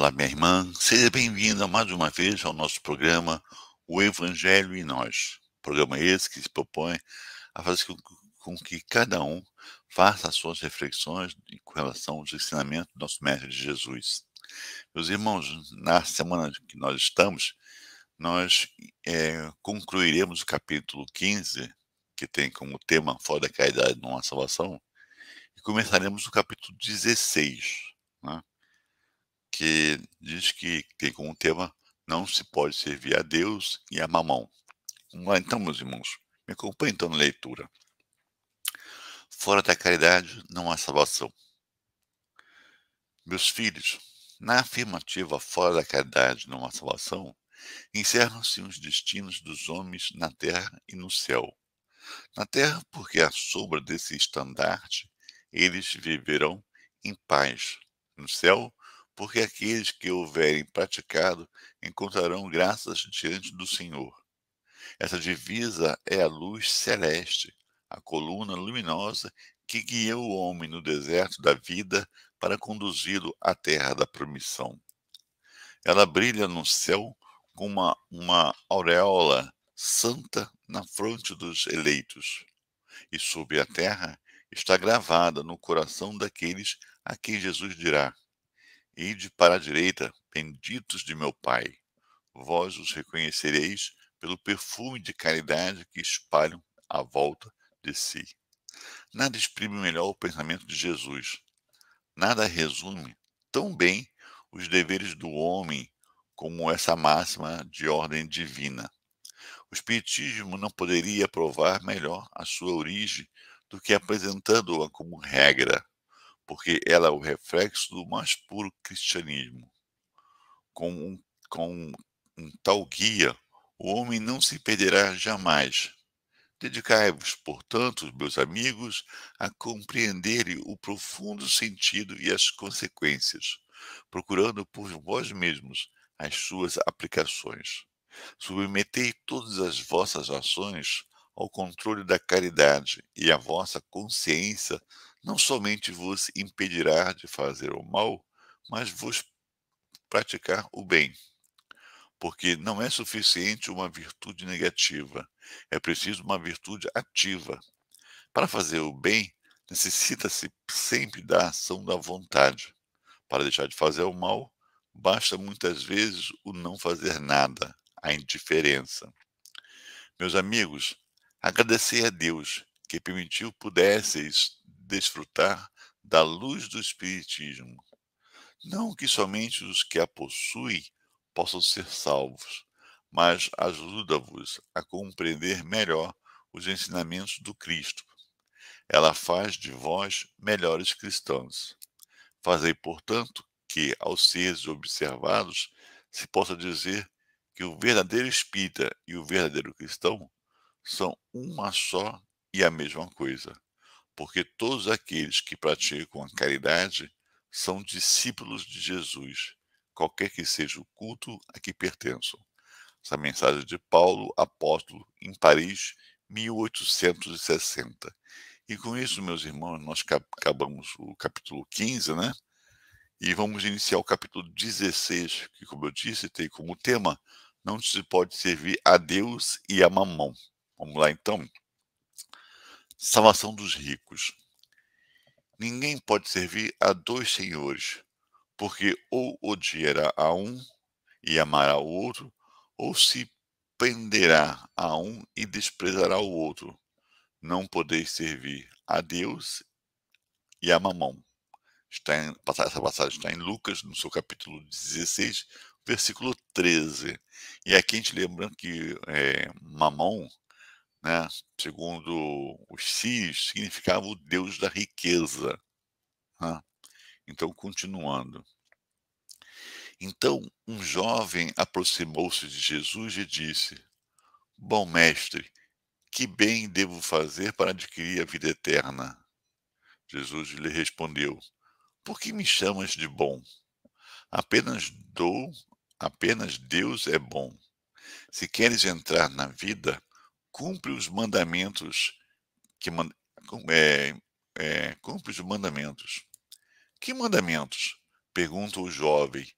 Olá, minha irmã, seja bem-vinda mais uma vez ao nosso programa O Evangelho em Nós. Programa esse que se propõe a fazer com que cada um faça as suas reflexões com relação aos ensinamentos do nosso Mestre Jesus. Meus irmãos, na semana que nós estamos, nós concluiremos o capítulo 15, que tem como tema Fora da Caridade não há salvação, e começaremos o capítulo 16, né? Que diz que tem como tema não se pode servir a Deus e a mamão. Vamos lá então, meus irmãos, me acompanhem então na leitura. Fora da caridade não há salvação. Meus filhos, na afirmativa fora da caridade não há salvação, encerram-se os destinos dos homens na terra e no céu. Na terra, porque à sombra desse estandarte eles viverão em paz. No céu, porque aqueles que houverem praticado encontrarão graças diante do Senhor. Essa divisa é a luz celeste, a coluna luminosa que guia o homem no deserto da vida para conduzi-lo à terra da promissão. Ela brilha no céu com uma auréola santa na fronte dos eleitos, e sobre a terra está gravada no coração daqueles a quem Jesus dirá: Ide para a direita, benditos de meu Pai. Vós os reconhecereis pelo perfume de caridade que espalham à volta de si. Nada exprime melhor o pensamento de Jesus. Nada resume tão bem os deveres do homem como essa máxima de ordem divina. O Espiritismo não poderia provar melhor a sua origem do que apresentando-a como regra, porque ela é o reflexo do mais puro cristianismo. Com um tal guia, o homem não se perderá jamais. Dedicai-vos, portanto, meus amigos, a compreenderem o profundo sentido e as consequências, procurando por vós mesmos as suas aplicações. Submetei todas as vossas ações ao controle da caridade, e a vossa consciência não somente vos impedirá de fazer o mal, mas vos praticar o bem. Porque não é suficiente uma virtude negativa, é preciso uma virtude ativa. Para fazer o bem, necessita-se sempre da ação da vontade. Para deixar de fazer o mal, basta muitas vezes o não fazer nada, a indiferença. Meus amigos, agradecei a Deus que permitiu pudesseis desfrutar da luz do Espiritismo. Não que somente os que a possuem possam ser salvos, mas ajuda-vos a compreender melhor os ensinamentos do Cristo. Ela faz de vós melhores cristãos. Fazei, portanto, que, ao seres observados, se possa dizer que o verdadeiro espírita e o verdadeiro cristão são uma só e a mesma coisa, porque todos aqueles que praticam a caridade são discípulos de Jesus, qualquer que seja o culto a que pertençam. Essa mensagem de Paulo, apóstolo, em Paris, 1860. E com isso, meus irmãos, nós acabamos o capítulo 15, né? E vamos iniciar o capítulo 16, que, como eu disse, tem como tema não se pode servir a Deus e a mamão. Vamos lá, então. Salvação dos ricos. Ninguém pode servir a dois senhores, porque ou odiará a um e amará o outro, ou se prenderá a um e desprezará o outro. Não podeis servir a Deus e a mamão. Essa passagem está em Lucas, no seu capítulo 16, versículo 13. E aqui a gente lembrando que mamão, né, segundo os sírios, significava o deus da riqueza. Né? Então, continuando. Então, um jovem aproximou-se de Jesus e disse: Bom mestre, que bem devo fazer para adquirir a vida eterna? Jesus lhe respondeu: Por que me chamas de bom? Apenas dou, apenas Deus é bom. Se queres entrar na vida, cumpre os mandamentos que cumpre os mandamentos. Que mandamentos? Pergunta o jovem.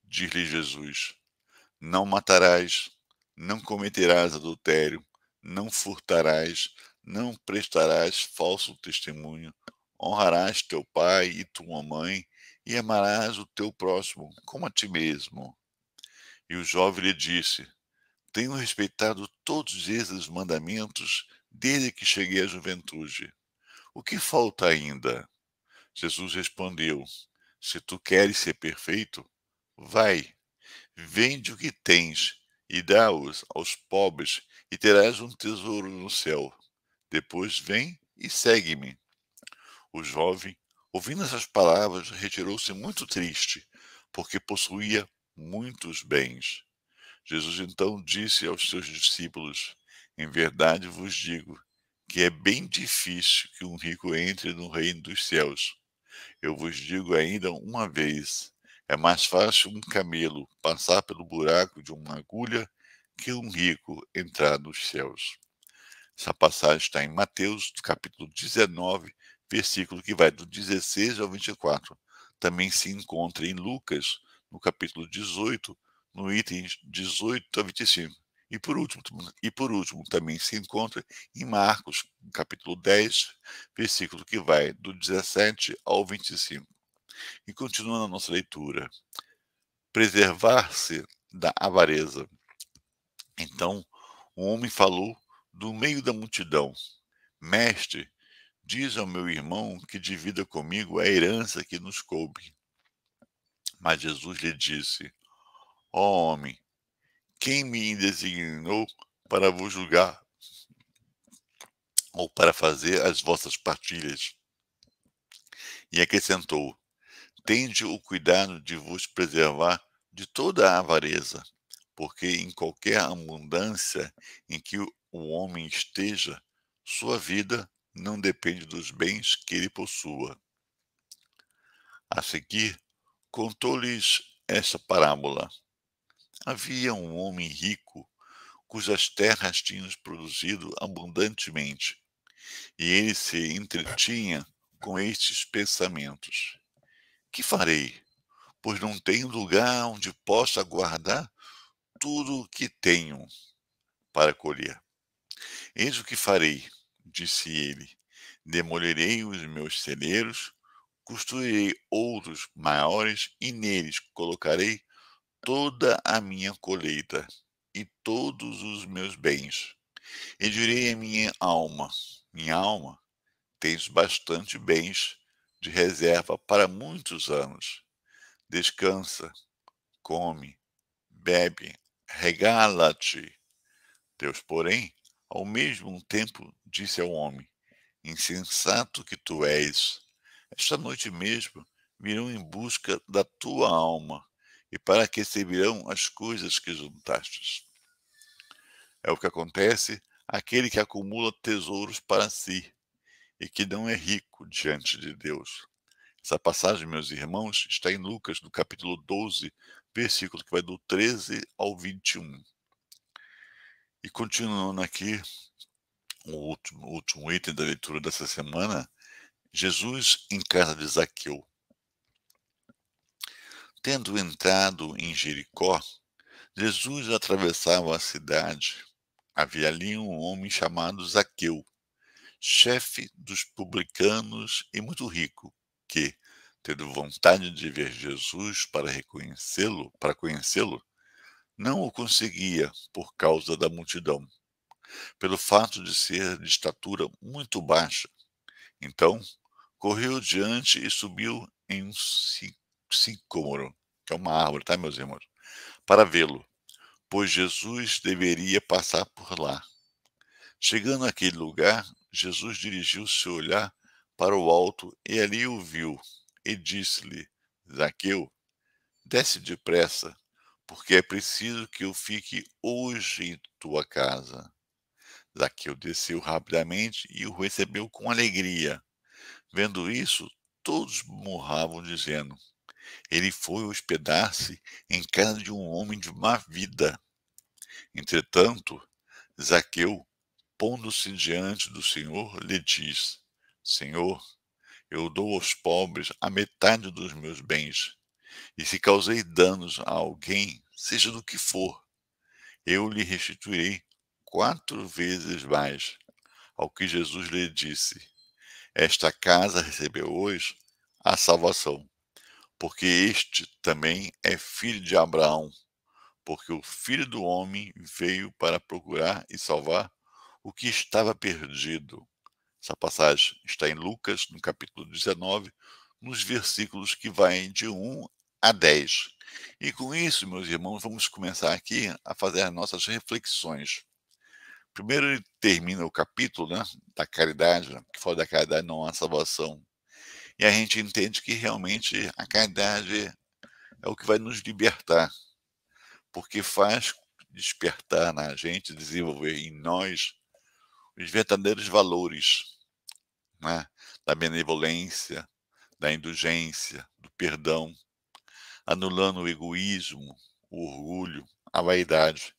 Diz-lhe Jesus: não matarás, não cometerás adultério, não furtarás, não prestarás falso testemunho, honrarás teu pai e tua mãe, e amarás o teu próximo como a ti mesmo. E o jovem lhe disse: tenho respeitado todos esses mandamentos desde que cheguei à juventude. O que falta ainda? Jesus respondeu: se tu queres ser perfeito, vai, vende o que tens e dá-os aos pobres, e terás um tesouro no céu. Depois vem e segue-me. O jovem, ouvindo essas palavras, retirou-se muito triste, porque possuía muitos bens. Jesus então disse aos seus discípulos: em verdade vos digo que é bem difícil que um rico entre no reino dos céus. Eu vos digo ainda uma vez: é mais fácil um camelo passar pelo buraco de uma agulha que um rico entrar nos céus. Essa passagem está em Mateus, capítulo 19, versículo que vai do 16 ao 24. Também se encontra em Lucas, no capítulo 18, no item 18 a 25. E por último, também se encontra em Marcos, no capítulo 10, versículo que vai do 17 ao 25. E continuando a nossa leitura, preservar-se da avareza. Então o homem falou do meio da multidão: mestre, diz ao meu irmão que divida comigo a herança que nos coube. Mas Jesus lhe disse: ó homem, quem me designou para vos julgar ou para fazer as vossas partilhas? E acrescentou: tende o cuidado de vos preservar de toda a avareza, porque em qualquer abundância em que o homem esteja, sua vida não depende dos bens que ele possua. A seguir, contou-lhes esta parábola. Havia um homem rico, cujas terras tinham produzido abundantemente, e ele se entretinha com estes pensamentos: que farei, pois não tenho lugar onde possa guardar tudo o que tenho para colher. Eis o que farei, disse ele: demolirei os meus celeiros, construirei outros maiores, e neles colocarei toda a minha colheita e todos os meus bens. E direi à minha alma, tens bastante bens de reserva para muitos anos. Descansa, come, bebe, regala-te. Deus, porém, ao mesmo tempo disse ao homem: insensato que tu és, esta noite mesmo virão em busca da tua alma, e para que servirão as coisas que juntastes? É o que acontece àquele que acumula tesouros para si e que não é rico diante de Deus. Essa passagem, meus irmãos, está em Lucas, no capítulo 12, versículo que vai do 13 ao 21. E continuando aqui, o último item da leitura dessa semana, Jesus em casa de Zaqueu. Tendo entrado em Jericó, Jesus atravessava a cidade. Havia ali um homem chamado Zaqueu, chefe dos publicanos e muito rico, que, tendo vontade de ver Jesus para conhecê-lo, não o conseguia por causa da multidão, pelo fato de ser de estatura muito baixa. Então, correu diante e subiu em um sicômoro, que é uma árvore, tá, meus irmãos? Para vê-lo, pois Jesus deveria passar por lá. Chegando àquele lugar, Jesus dirigiu seu olhar para o alto e ali o viu, e disse-lhe: Zaqueu, desce depressa, porque é preciso que eu fique hoje em tua casa. Zaqueu desceu rapidamente e o recebeu com alegria. Vendo isso, todos murravam, dizendo: ele foi hospedar-se em casa de um homem de má vida. Entretanto, Zaqueu, pondo-se diante do Senhor, lhe diz: Senhor, eu dou aos pobres a metade dos meus bens, E se causei danos a alguém, seja do que for, eu lhe restituirei 4 vezes mais. Ao que Jesus lhe disse: Esta casa recebeu hoje a salvação, porque este também é filho de Abraão, porque o Filho do Homem veio para procurar e salvar o que estava perdido. Essa passagem está em Lucas, no capítulo 19, nos versículos que vai de 1 a 10. E com isso, meus irmãos, vamos começar aqui a fazer as nossas reflexões. Primeiro ele termina o capítulo, né, da caridade, né, que fala da caridade não há salvação. E a gente entende que realmente a caridade é o que vai nos libertar, porque faz despertar na gente, desenvolver em nós os verdadeiros valores, né, da benevolência, da indulgência, do perdão, anulando o egoísmo, o orgulho, a vaidade.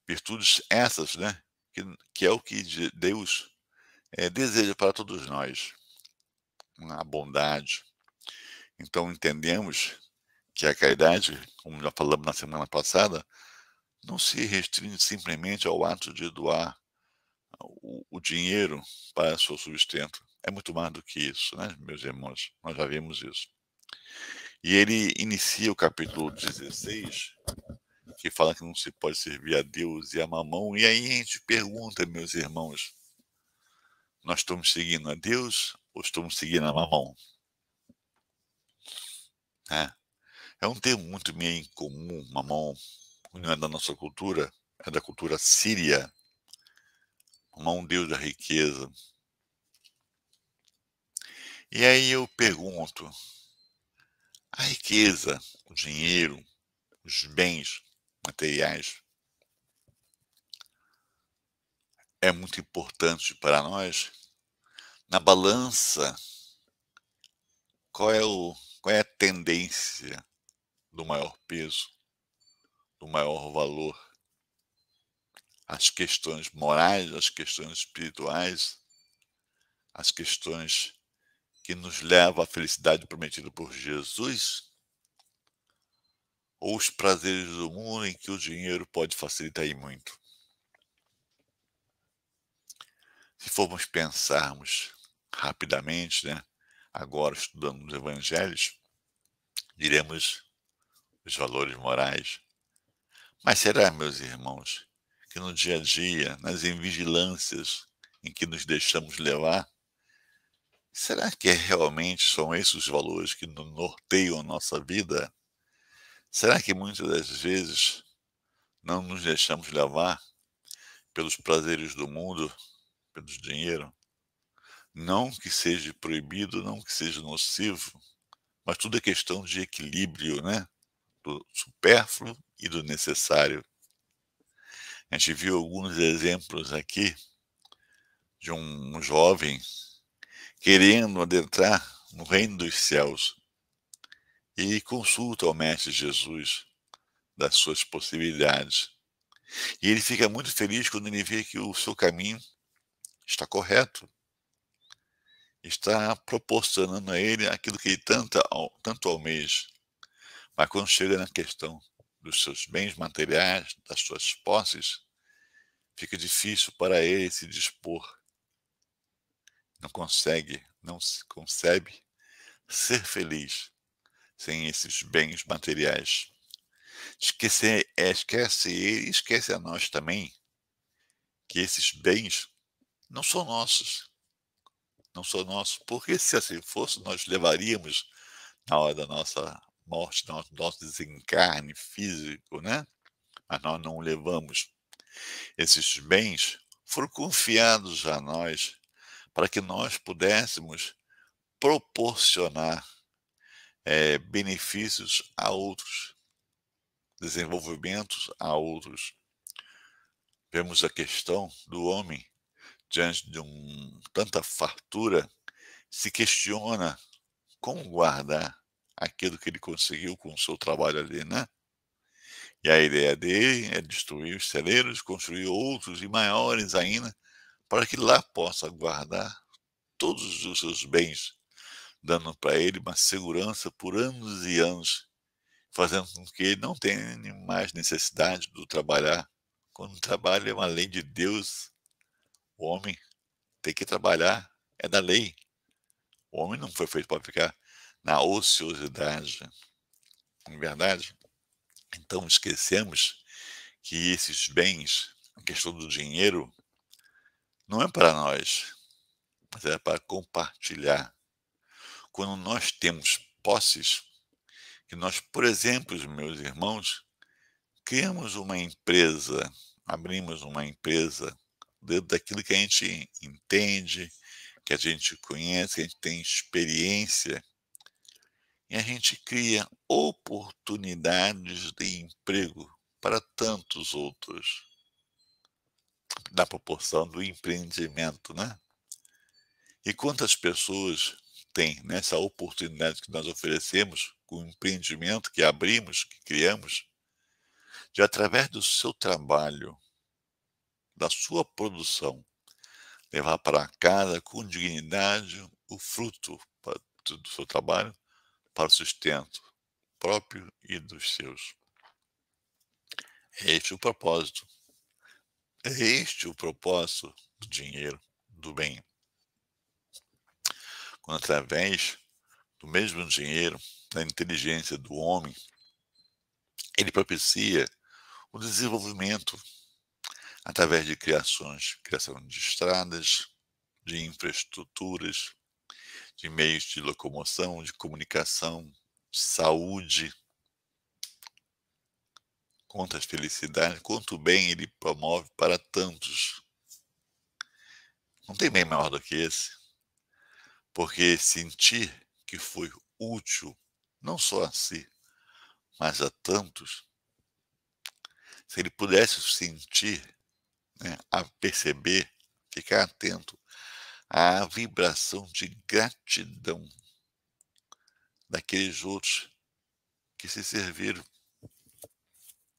Virtudes essas, né, que é o que Deus deseja para todos nós, né, a bondade. Então entendemos que a caridade, como já falamos na semana passada, não se restringe simplesmente ao ato de doar o dinheiro para seu sustento. É muito mais do que isso, né, meus irmãos? Nós já vimos isso. E ele inicia o capítulo 16, que fala que não se pode servir a Deus e a mamão. E aí a gente pergunta, meus irmãos, nós estamos seguindo a Deus ou estamos seguindo a mamão? Né? É um termo muito meio incomum, mamão, não é da nossa cultura, é da cultura síria. Mamão, deus da riqueza. E aí eu pergunto, a riqueza, o dinheiro, os bens materiais, é muito importante para nós? Na balança, qual é, qual é a tendência do maior peso, do maior valor? As questões morais, as questões espirituais, as questões que nos levam à felicidade prometida por Jesus, ou os prazeres do mundo em que o dinheiro pode facilitar e muito? Se formos pensarmos rapidamente, né, agora estudando os evangelhos, diremos os valores morais. Mas será, meus irmãos, que no dia a dia, nas invigilâncias em que nos deixamos levar, será que realmente são esses os valores que norteiam a nossa vida? Será que muitas das vezes não nos deixamos levar pelos prazeres do mundo, pelo dinheiro? Não que seja proibido, não que seja nocivo, mas tudo é questão de equilíbrio, né? Do supérfluo e do necessário. A gente viu alguns exemplos aqui de um jovem querendo adentrar no reino dos céus e consulta ao Mestre Jesus das suas possibilidades. E ele fica muito feliz quando ele vê que o seu caminho está correto, está proporcionando a ele aquilo que ele tanto almeja. Mas quando chega na questão dos seus bens materiais, das suas posses, fica difícil para ele se dispor. Não consegue, não se concebe ser feliz sem esses bens materiais. Esquece ele, esquece a nós também que esses bens não são nossos, não são nossos, porque se assim fosse, nós levaríamos na hora da nossa morte, do nosso desencarne físico, né? Mas nós não levamos. Esses bens foram confiados a nós para que nós pudéssemos proporcionar benefícios a outros, desenvolvimentos a outros. Vemos a questão do homem diante de tanta fartura, se questiona como guardar aquilo que ele conseguiu com o seu trabalho ali, né? E a ideia dele é destruir os celeiros, construir outros e maiores ainda, para que lá possa guardar todos os seus bens, dando para ele uma segurança por anos e anos, fazendo com que ele não tenha mais necessidade do trabalhar. Quando o trabalho é uma lei de Deus, o homem tem que trabalhar, é da lei. O homem não foi feito para ficar na ociosidade, não é verdade? Então esquecemos que esses bens, a questão do dinheiro, não é para nós, mas é para compartilhar. Quando nós temos posses, que nós, por exemplo, meus irmãos, criamos uma empresa, abrimos uma empresa dentro daquilo que a gente entende, que a gente conhece, que a gente tem experiência, e a gente cria oportunidades de emprego para tantos outros, na proporção do empreendimento, né? E quantas pessoas têm nessa oportunidade que nós oferecemos, com o empreendimento que abrimos, que criamos, de através do seu trabalho, da sua produção, levar para casa com dignidade o fruto do seu trabalho para o sustento próprio e dos seus. É este o propósito. É este o propósito do dinheiro, do bem. Quando através do mesmo dinheiro, da inteligência do homem, ele propicia o desenvolvimento através de criação de estradas, de infraestruturas, de meios de locomoção, de comunicação, de saúde, quantas felicidades, quanto bem ele promove para tantos. Não tem bem maior do que esse, porque sentir que foi útil não só a si, mas a tantos, se ele pudesse sentir, né, a perceber, ficar atento à vibração de gratidão daqueles outros que se serviram.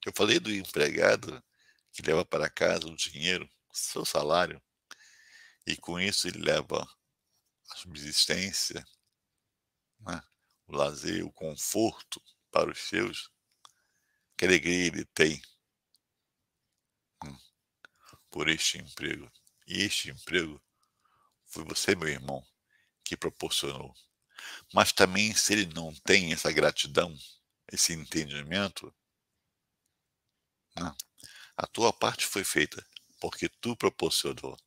Eu falei do empregado que leva para casa o dinheiro, seu salário, e com isso ele leva a subsistência, né, o lazer, o conforto para os seus, que alegria ele tem, hum, por este emprego. E este emprego foi você, meu irmão, que proporcionou. Mas também, se ele não tem essa gratidão, esse entendimento, né, a tua parte foi feita, porque tu proporcionou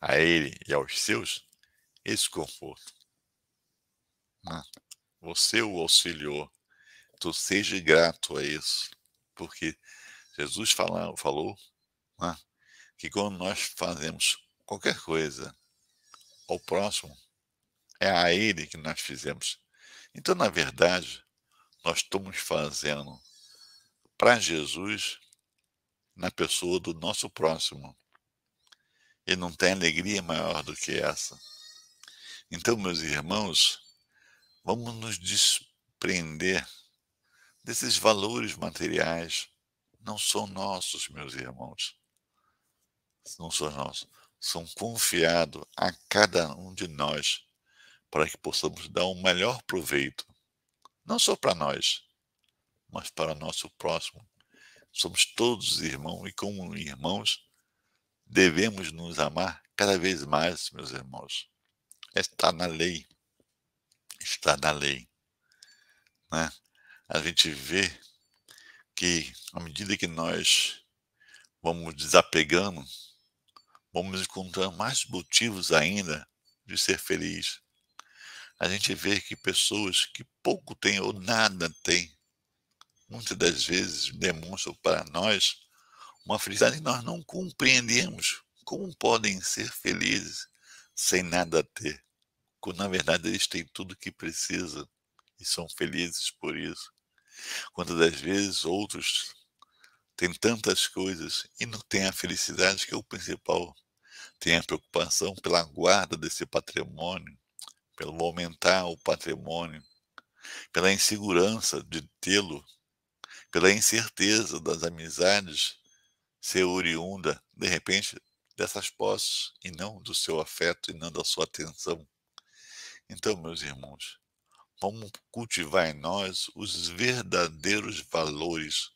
a ele e aos seus esse conforto, né? Você o auxiliou, tu seja grato a isso, porque Jesus falou, né, que quando nós fazemos qualquer coisa ao próximo, é a ele que nós fizemos. Então, na verdade, nós estamos fazendo para Jesus na pessoa do nosso próximo. E não tem alegria maior do que essa. Então, meus irmãos, vamos nos desprender desses valores materiais. Não são nossos, meus irmãos. Não são nossos. São confiados a cada um de nós para que possamos dar um melhor proveito. Não só para nós, mas para nosso próximo. Somos todos irmãos e, como irmãos, devemos nos amar cada vez mais, meus irmãos. Está na lei, está na lei, né? A gente vê que, à medida que nós vamos desapegando, vamos encontrando mais motivos ainda de ser feliz. A gente vê que pessoas que pouco têm ou nada têm, muitas das vezes demonstram para nós uma felicidade que nós não compreendemos. Como podem ser felizes sem nada ter, quando na verdade eles têm tudo o que precisam e são felizes por isso. Quantas das vezes outros têm tantas coisas e não têm a felicidade que é o principal, têm a preocupação pela guarda desse patrimônio, pelo aumentar o patrimônio, pela insegurança de tê-lo, pela incerteza das amizades ser oriunda, de repente, dessas posses, e não do seu afeto, e não da sua atenção. Então, meus irmãos, Vamos cultivar em nós os verdadeiros valores,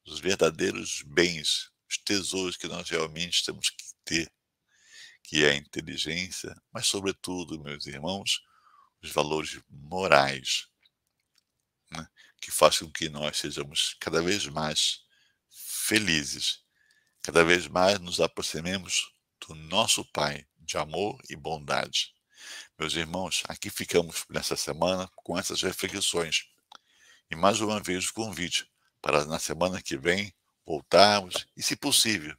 os verdadeiros bens, os tesouros que nós realmente temos que ter, que é a inteligência, mas sobretudo, meus irmãos, os valores morais, né, que façam com que nós sejamos cada vez mais felizes, cada vez mais nos aproximemos do nosso Pai de amor e bondade. Meus irmãos, aqui ficamos nessa semana com essas reflexões. E mais uma vez o convite para na semana que vem voltarmos e, se possível,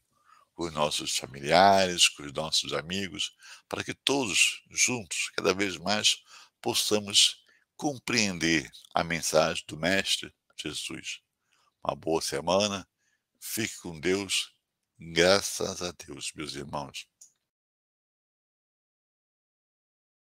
com os nossos familiares, com os nossos amigos, para que todos juntos, cada vez mais, possamos compreender a mensagem do Mestre Jesus. Uma boa semana, fique com Deus, graças a Deus, meus irmãos.